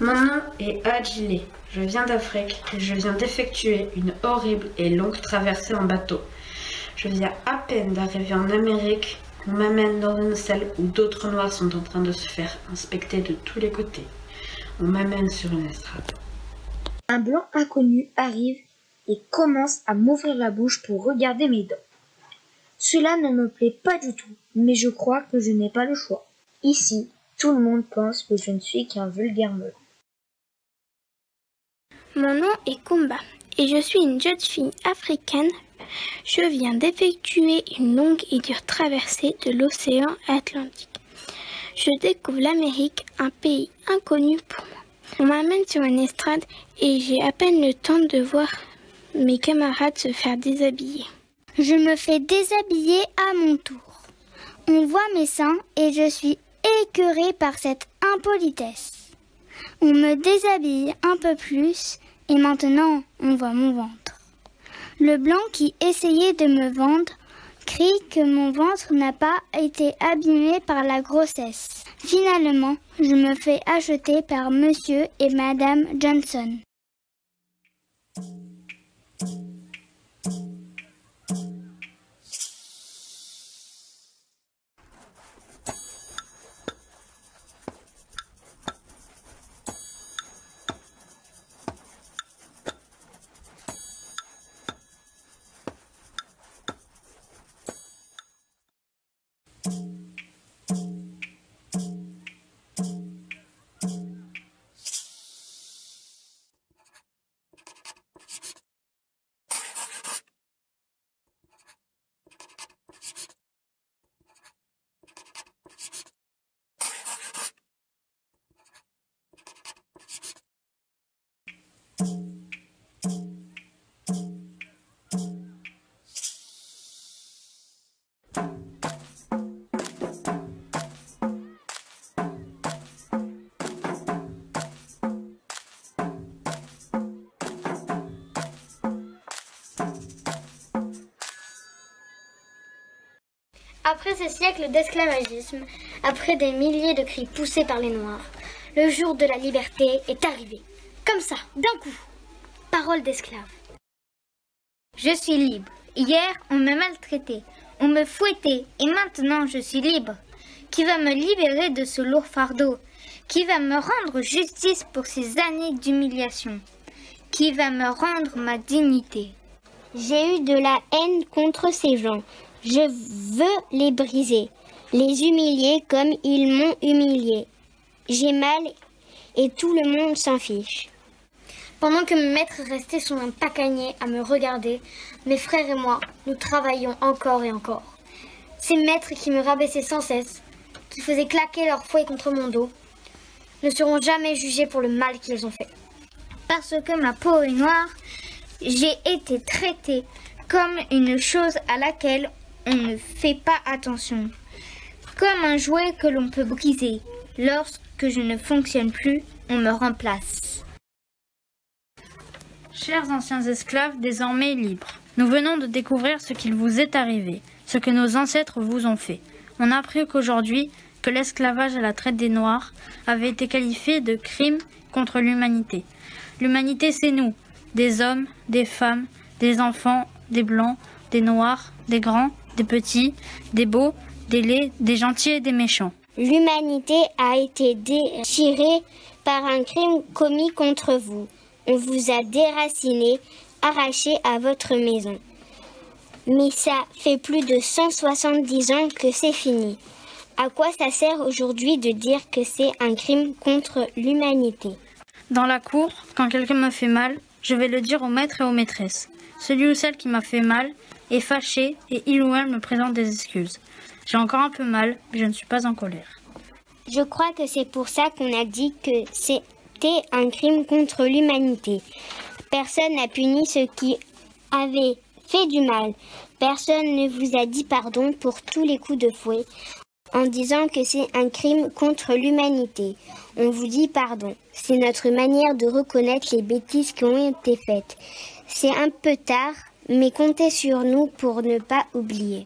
Mon nom est Adjile. Je viens d'Afrique et je viens d'effectuer une horrible et longue traversée en bateau. Je viens à peine d'arriver en Amérique. On m'amène dans une salle où d'autres noirs sont en train de se faire inspecter de tous les côtés. On m'amène sur une estrade. Un blanc inconnu arrive et commence à m'ouvrir la bouche pour regarder mes dents. Cela ne me plaît pas du tout, mais je crois que je n'ai pas le choix. Ici, tout le monde pense que je ne suis qu'un vulgaire meurtre. Mon nom est Kumba et je suis une jeune fille africaine. Je viens d'effectuer une longue et dure traversée de l'océan Atlantique. Je découvre l'Amérique, un pays inconnu pour moi. On m'amène sur une estrade et j'ai à peine le temps de voir mes camarades se faire déshabiller. Je me fais déshabiller à mon tour. On voit mes seins et je suis écœurée par cette impolitesse. On me déshabille un peu plus et maintenant on voit mon ventre. Le blanc qui essayait de me vendre crie que mon ventre n'a pas été abîmé par la grossesse. Finalement, je me fais acheter par Monsieur et Madame Johnson. Après ces siècles d'esclavagisme, après des milliers de cris poussés par les Noirs, le jour de la liberté est arrivé. Comme ça, d'un coup. Parole d'esclave. Je suis libre. Hier, on m'a maltraité, on me fouettait et maintenant je suis libre. Qui va me libérer de ce lourd fardeau? Qui va me rendre justice pour ces années d'humiliation? Qui va me rendre ma dignité? J'ai eu de la haine contre ces gens. Je veux les briser, les humilier comme ils m'ont humilié. J'ai mal et tout le monde s'en fiche. Pendant que mes maîtres restaient sur un pacanier à me regarder, mes frères et moi, nous travaillions encore et encore. Ces maîtres qui me rabaissaient sans cesse, qui faisaient claquer leur fouet contre mon dos, ne seront jamais jugés pour le mal qu'ils ont fait. Parce que ma peau est noire, j'ai été traitée comme une chose à laquelle on ne fait pas attention, comme un jouet que l'on peut briser. Lorsque je ne fonctionne plus, on me remplace. Chers anciens esclaves, désormais libres, nous venons de découvrir ce qu'il vous est arrivé, ce que nos ancêtres vous ont fait. On a appris qu'aujourd'hui, que l'esclavage à la traite des Noirs avait été qualifié de crime contre l'humanité. L'humanité, c'est nous, des hommes, des femmes, des enfants, des blancs, des noirs, des grands, des petits, des beaux, des laids, des gentils et des méchants. L'humanité a été déchirée par un crime commis contre vous. On vous a déraciné, arraché à votre maison. Mais ça fait plus de 170 ans que c'est fini. À quoi ça sert aujourd'hui de dire que c'est un crime contre l'humanité? Dans la cour, quand quelqu'un me fait mal, je vais le dire aux maîtres et aux maîtresses. Celui ou celle qui m'a fait mal est fâché et il ou elle me présente des excuses. J'ai encore un peu mal, mais je ne suis pas en colère. Je crois que c'est pour ça qu'on a dit que c'était un crime contre l'humanité. Personne n'a puni ceux qui avaient fait du mal. Personne ne vous a dit pardon pour tous les coups de fouet en disant que c'est un crime contre l'humanité. On vous dit pardon. C'est notre manière de reconnaître les bêtises qui ont été faites. C'est un peu tard, mais comptez sur nous pour ne pas oublier.